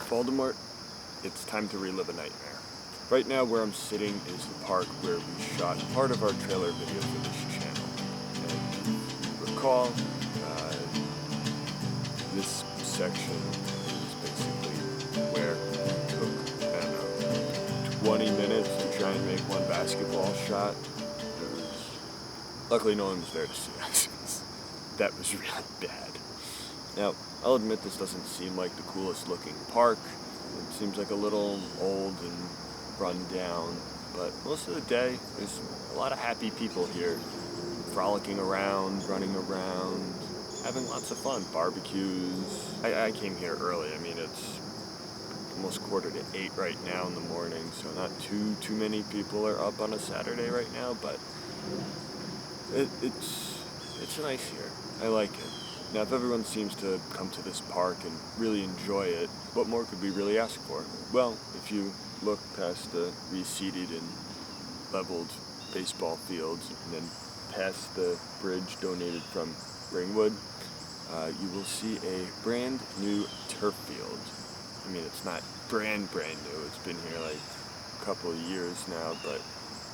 Voldemort, it's time to relive a nightmare. Right now where I'm sitting is the park where we shot part of our trailer video for this channel. And if you recall, this section is basically where it took, I don't know, 20 minutes to try and make one basketball shot. Luckily no one was there to see us. That was really bad. Now, I'll admit this doesn't seem like the coolest looking park. It seems like a little old and run down, but most of the day there's a lot of happy people here, frolicking around, running around, having lots of fun, barbecues. I came here early. I mean, it's almost 7:45 right now in the morning, so not too many people are up on a Saturday right now, but it's nice here. I like it. Now, if everyone seems to come to this park and really enjoy it, what more could we really ask for? Well, if you look past the reseeded and leveled baseball fields and then past the bridge donated from Ringwood, you will see a brand new turf field. I mean, it's not brand new. It's been here like a couple of years now, but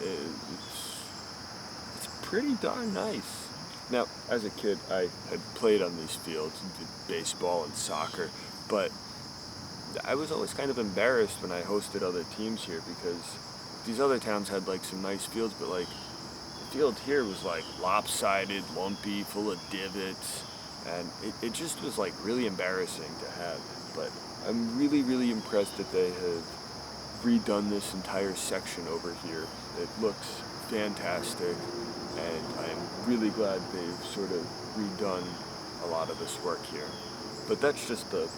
it's pretty darn nice. Now, as a kid, I had played on these fields, did baseball and soccer, but I was always kind of embarrassed when I hosted other teams here because these other towns had like some nice fields, but like the field here was like lopsided, lumpy, full of divots, and it just was like really embarrassing to have. But I'm really impressed that they have redone this entire section over here. It looks fantastic. And I'm really glad they've sort of redone a lot of this work here. But that's just the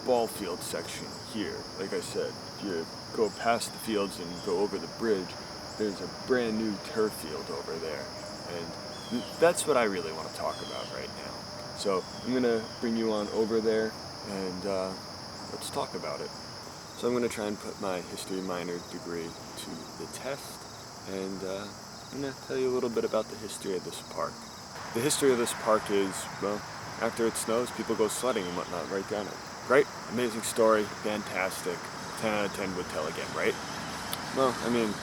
ball field section here. Like I said, if you go past the fields and go over the bridge, there's a brand new turf field over there. And that's what I really want to talk about right now. So I'm going to bring you on over there and let's talk about it. So I'm going to try and put my history minor degree to the test, and I'm going to tell you a little bit about the history of this park. The history of this park is, well, after it snows, people go sledding and whatnot right down it. Right? Amazing story, fantastic. 10 out of 10 would tell again, right? Well, I mean,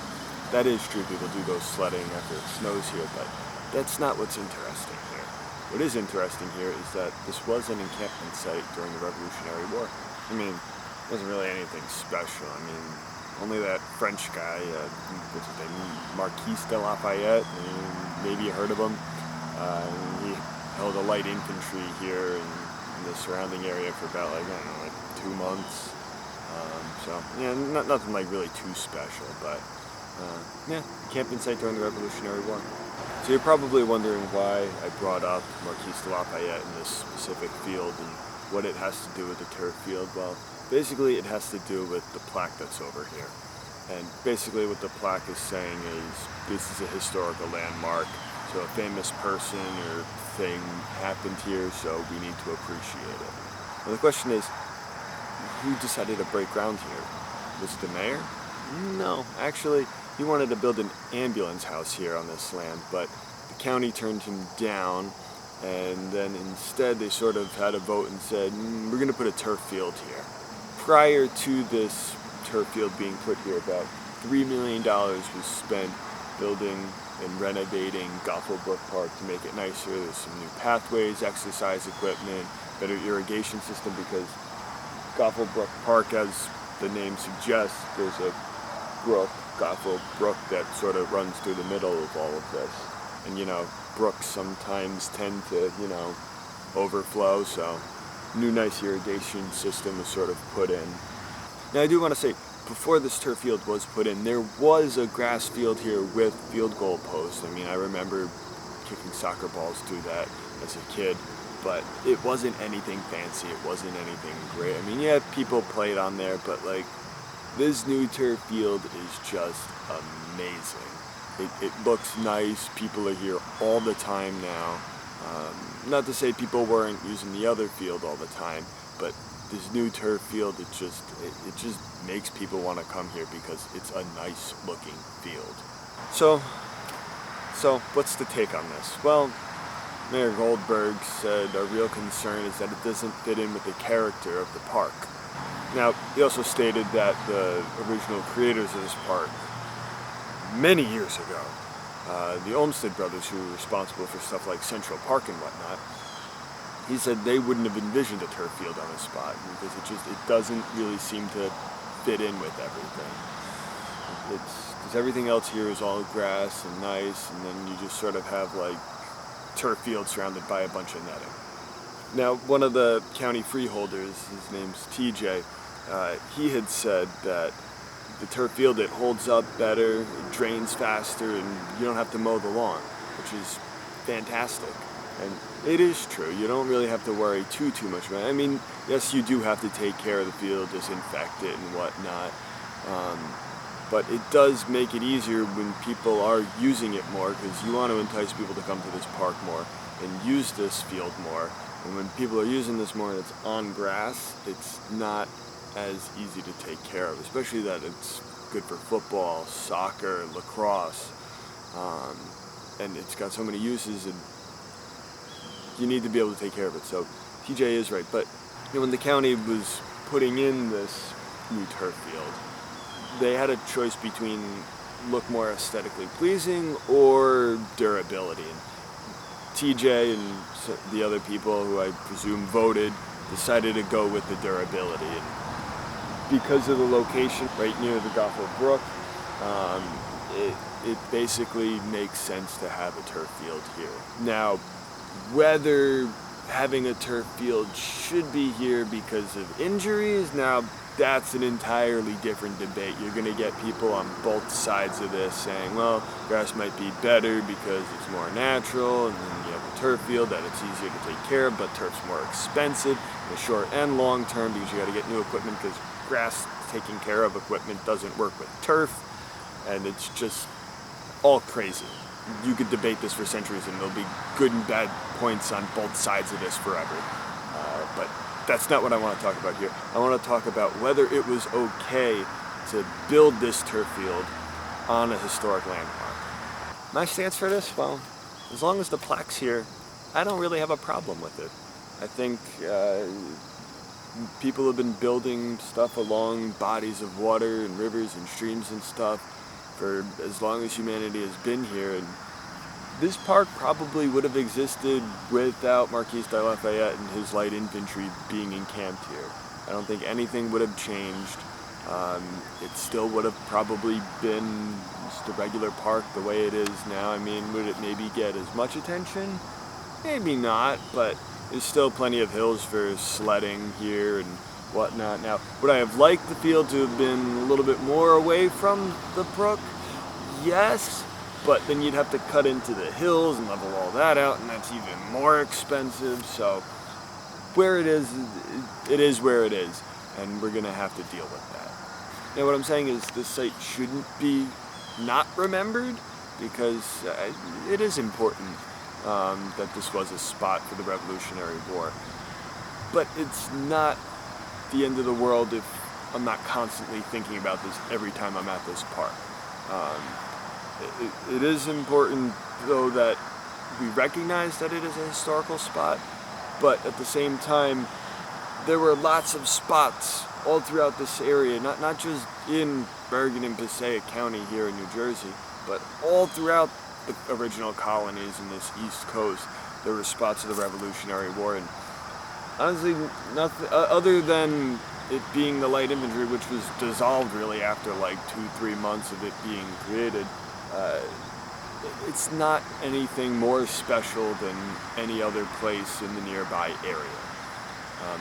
that is true. People do go sledding after it snows here, but that's not what's interesting here. What is interesting here is that this was an encampment site during the Revolutionary War. I mean, it wasn't really anything special. I mean, only that French guy, what's his name, Marquis de Lafayette, maybe you heard of him. He held a light infantry here in the surrounding area for about like 2 months. So yeah, nothing like really too special, but yeah, camping site during the Revolutionary War. So you're probably wondering why I brought up Marquis de Lafayette in this specific field and what it has to do with the turf field. Well, basically, it has to do with the plaque that's over here. And basically what the plaque is saying is this is a historical landmark, so a famous person or thing happened here, so we need to appreciate it. Now the question is, who decided to break ground here? Was it the mayor? No, actually, he wanted to build an ambulance house here on this land, but the county turned him down, and then instead they sort of had a vote and said, we're going to put a turf field here. Prior to this turf field being put here, about $3 million was spent building and renovating Goffle Brook Park to make it nicer. There's some new pathways, exercise equipment, better irrigation system, because Goffle Brook Park, as the name suggests, there's a brook, Goffle Brook, that sort of runs through the middle of all of this. And you know, brooks sometimes tend to, overflow, so new nice irrigation system was sort of put in. Now I do want to say, before this turf field was put in, there was a grass field here with field goal posts. I mean, I remember kicking soccer balls through that as a kid, but it wasn't anything fancy, it wasn't anything great. I mean, yeah, people played on there, but like, this new turf field is just amazing. It looks nice, people are here all the time now. Not to say people weren't using the other field all the time, but this new turf field, it just makes people want to come here because it's a nice looking field. So what's the take on this? Well, Mayor Goldberg said our real concern is that it doesn't fit in with the character of the park. Now, he also stated that the original creators of this park, many years ago, the Olmsted brothers, who were responsible for stuff like Central Park and whatnot, he said they wouldn't have envisioned a turf field on the spot because it doesn't really seem to fit in with everything. Because everything else here is all grass and nice, and then you just sort of have like turf field surrounded by a bunch of netting. Now, one of the county freeholders, his name's TJ, he had said that the turf field, it holds up better, it drains faster, and you don't have to mow the lawn, which is fantastic. And it is true, you don't really have to worry too much about it. I mean, yes, you do have to take care of the field, disinfect it and whatnot, but it does make it easier when people are using it more, because you want to entice people to come to this park more and use this field more. And when people are using this more and it's on grass, it's not as easy to take care of, especially that it's good for football, soccer, lacrosse, and it's got so many uses, and you need to be able to take care of it. So TJ is right, but when the county was putting in this new turf field, they had a choice between look more aesthetically pleasing or durability. And TJ and the other people who I presume voted decided to go with the durability. And because of the location right near the Goffle Brook, it basically makes sense to have a turf field here. Now, whether having a turf field should be here because of injuries, now that's an entirely different debate. You're going to get people on both sides of this saying, well, grass might be better because it's more natural, and then you have a turf field that it's easier to take care of, but turf's more expensive in the short and long term because you got to get new equipment, because grass taking care of equipment doesn't work with turf, and it's just all crazy. You could debate this for centuries and there'll be good and bad points on both sides of this forever. But that's not what I want to talk about here. I want to talk about whether it was okay to build this turf field on a historic landmark. My stance for this, well, as long as the plaque's here, I don't really have a problem with it. I think people have been building stuff along bodies of water and rivers and streams and stuff for as long as humanity has been here, and this park probably would have existed without Marquis de Lafayette and his light infantry being encamped here. I don't think anything would have changed. It still would have probably been just a regular park the way it is now. I mean, would it maybe get as much attention? Maybe not, but there's still plenty of hills for sledding here and whatnot. Now, would I have liked the field to have been a little bit more away from the brook? Yes, but then you'd have to cut into the hills and level all that out, and that's even more expensive. So where it is where it is, and we're gonna have to deal with that. Now, what I'm saying is this site shouldn't be not remembered, because it is important that this was a spot for the Revolutionary War, but it's not the end of the world if I'm not constantly thinking about this every time I'm at this park. It is important, though, that we recognize that it is a historical spot, but at the same time, there were lots of spots all throughout this area, not just in Bergen and Passaic County here in New Jersey, but all throughout the original colonies in this East Coast. There were spots of the Revolutionary War, and honestly, nothing other than it being the light infantry, which was dissolved really after like 2-3 months of it being created. It's not anything more special than any other place in the nearby area.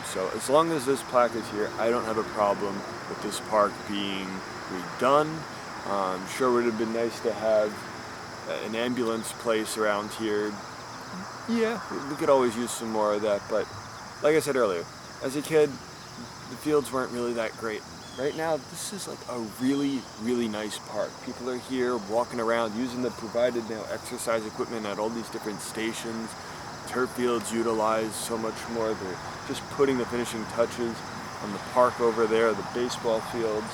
So as long as this plaque is here, I don't have a problem with this park being redone. I'm sure it would have been nice to have an ambulance place around here. Yeah, we could always use some more of that, but like I said earlier, as a kid, the fields weren't really that great. Right now, this is like a really, really nice park. People are here walking around using the provided now exercise equipment at all these different stations. Turf fields utilized so much more. They're just putting the finishing touches on the park over there, the baseball fields.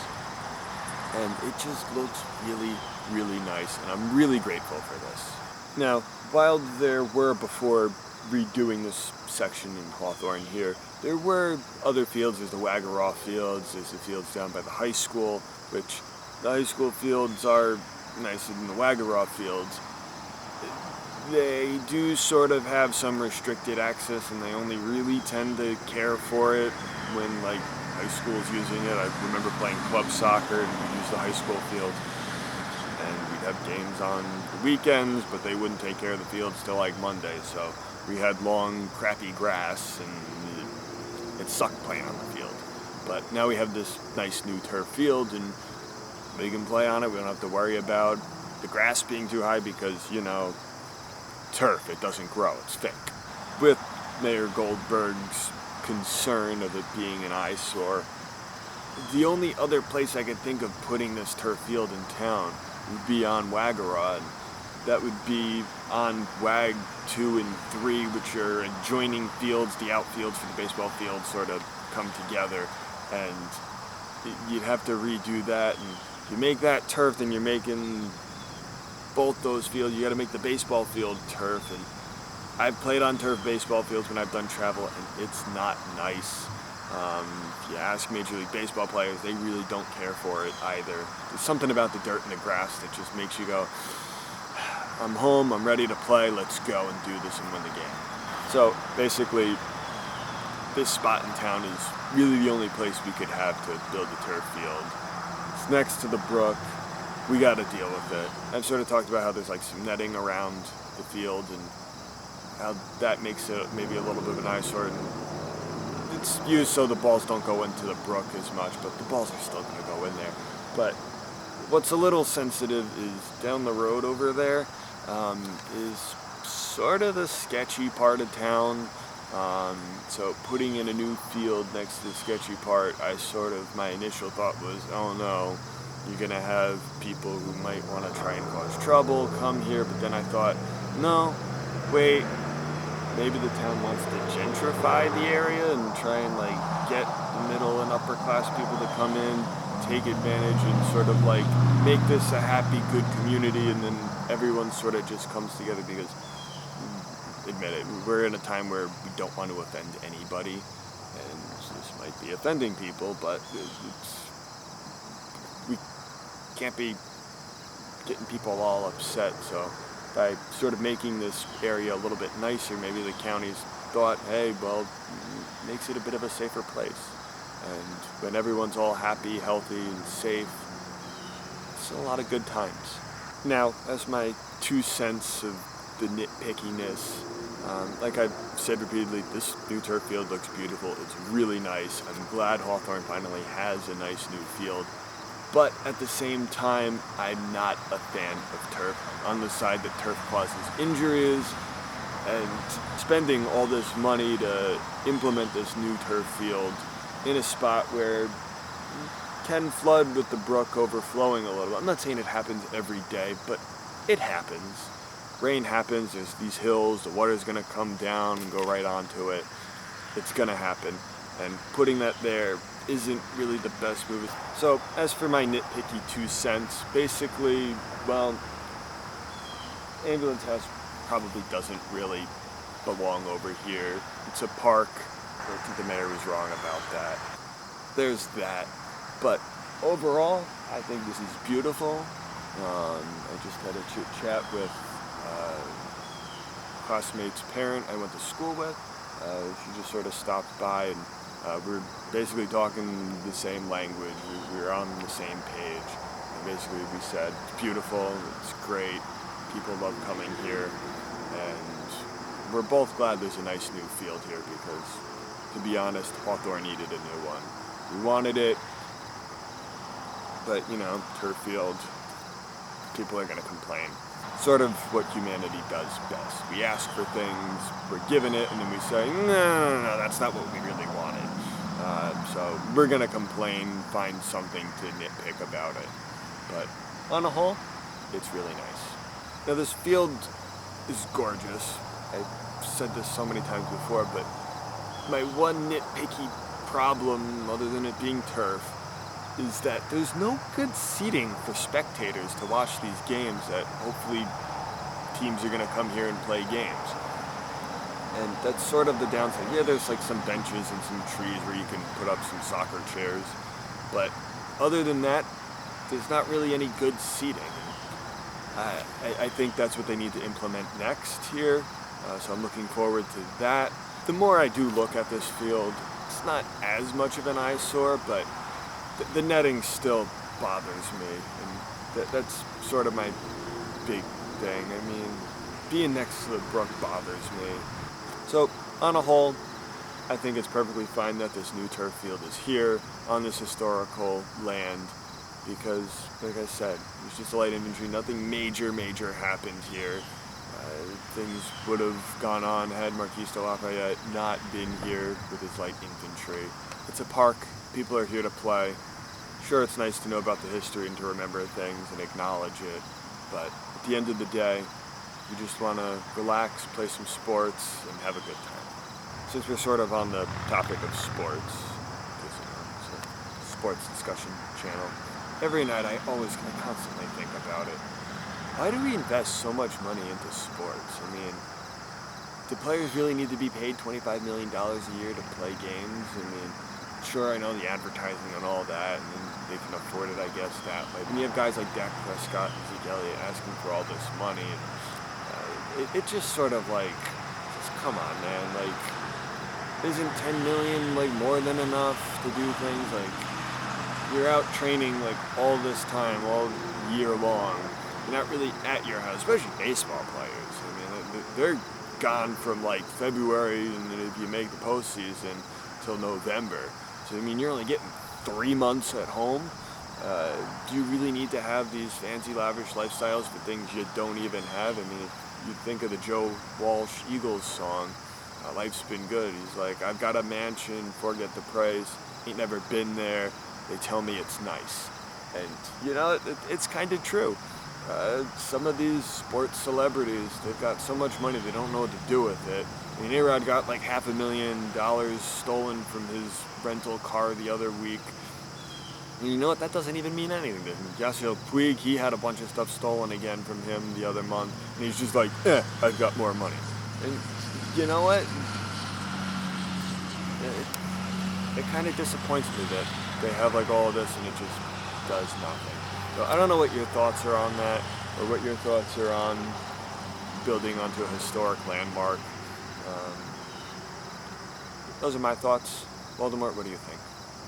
And it just looks really, really nice, and I'm really grateful for this. Now, while there were before redoing this section in Hawthorne here, there were other fields. There's the Wagaraw fields, there's the fields down by the high school, which the high school fields are nicer than the Wagaraw fields. They do sort of have some restricted access, and they only really tend to care for it when like high school's using it. I remember playing club soccer and we used the high school field, and we'd have games on the weekends, but they wouldn't take care of the fields till like Monday, so we had long, crappy grass, and it sucked playing on the field. But now we have this nice new turf field, and we can play on it. We don't have to worry about the grass being too high because, you know, turf, it doesn't grow, it's fake. With Mayor Goldberg's concern of it being an eyesore, the only other place I could think of putting this turf field in town would be on Wagaraw, and that would be on Wag 2 and 3, which are adjoining fields. The outfields for the baseball field sort of come together, and you'd have to redo that, and if you make that turf, then you're making both those fields. You got to make the baseball field turf, and I've played on turf baseball fields when I've done travel, and it's not nice. If you ask Major League Baseball players, they really don't care for it either. There's something about the dirt and the grass that just makes you go, I'm home, I'm ready to play, let's go and do this and win the game. So basically, this spot in town is really the only place we could have to build a turf field. It's next to the brook. We got to deal with it. I've sort of talked about how there's like some netting around the field and how that makes it maybe a little bit of an eyesore. And it's used so the balls don't go into the brook as much, but the balls are still going to go in there. But what's a little sensitive is down the road over there is sort of the sketchy part of town. So putting in a new field next to the sketchy part, my initial thought was, oh no, you're gonna have people who might want to try and cause trouble come here. But then I thought, no, wait, maybe the town wants to gentrify the area and try and like get the middle and upper class people to come in, take advantage, and sort of like make this a happy, good community, and then everyone sort of just comes together because, admit it, we're in a time where we don't want to offend anybody, and this might be offending people, but we can't be getting people all upset. So by sort of making this area a little bit nicer, maybe the county's thought, hey, well, makes it a bit of a safer place. And when everyone's all happy, healthy, and safe, it's a lot of good times. Now, as my 2 cents of the nitpickiness, like I've said repeatedly, this new turf field looks beautiful. It's really nice. I'm glad Hawthorne finally has a nice new field. But at the same time, I'm not a fan of turf. I'm on the side that turf causes injuries, and spending all this money to implement this new turf field in a spot where it can flood with the brook overflowing a little. I'm not saying it happens every day, but it happens. Rain happens, there's these hills, the water's gonna come down and go right onto it. It's gonna happen. And putting that there isn't really the best move. So as for my nitpicky 2 cents, basically, well, ambulance house probably doesn't really belong over here. It's a park. I think the mayor was wrong about that. There's that. But overall, I think this is beautiful. I just had a chit chat with classmate's parent I went to school with. She just sort of stopped by, and we were basically talking the same language. We were on the same page. And basically we said, it's beautiful, it's great, people love coming here, and we're both glad there's a nice new field here because, to be honest, Hawthorne needed a new one. We wanted it, but, you know, turf field, people are going to complain. Sort of what humanity does best. We ask for things, we're given it, and then we say, no, that's not what we really wanted. So we're going to complain, find something to nitpick about it. But on a whole, it's really nice. Now this field is gorgeous. I've said this so many times before, but my one nitpicky problem, other than it being turf, is that there's no good seating for spectators to watch these games that hopefully teams are going to come here and play games. And that's sort of the downside. Yeah, there's like some benches and some trees where you can put up some soccer chairs. But other than that, there's not really any good seating. I think that's what they need to implement next here. So I'm looking forward to that. The more I do look at this field, it's not as much of an eyesore, but the netting still bothers me. And that's sort of my big thing. I mean, being next to the brook bothers me. So, on a whole, I think it's perfectly fine that this new turf field is here on this historical land because, like I said, it's just light infantry. Nothing major happened here. Things would have gone on had Marquis de Lafayette not been here with his light infantry. It's a park. People are here to play. Sure, it's nice to know about the history and to remember things and acknowledge it, but at the end of the day, you just want to relax, play some sports, and have a good time. Since we're sort of on the topic of sports, because it's a sports discussion channel, every night I constantly think about it. Why do we invest so much money into sports? I mean, do players really need to be paid $25 million a year to play games? I mean, sure, I know the advertising and all that, and they can afford it, I guess, that way. When you have guys like Dak Prescott and Zeke Elliott asking for all this money, it just sort of like, just come on, man. Like, isn't 10 million like more than enough to do things? Like, you're out training like all this time, all year long. You're not really at your house, especially baseball players. I mean, they're gone from like February, and if you make the postseason, till November. So I mean, you're only getting 3 months at home. Do you really need to have these fancy, lavish lifestyles for things you don't even have? I mean, you think of the Joe Walsh Eagles song, "Life's Been Good." He's like, "I've got a mansion, forget the price. Ain't never been there. They tell me it's nice." And you know, it's kind of true. Some of these sports celebrities, they've got so much money they don't know what to do with it. I mean, A-Rod got like $500,000 stolen from his rental car the other week. And you know what? That doesn't even mean anything to him. Yasiel Puig, he had a bunch of stuff stolen again from him the other month. And he's just like, I've got more money. And you know what? It kind of disappoints me that they have like all of this and it just does nothing. So I don't know what your thoughts are on that, or what your thoughts are on building onto a historic landmark. Those are my thoughts. Voldemort, what do you think?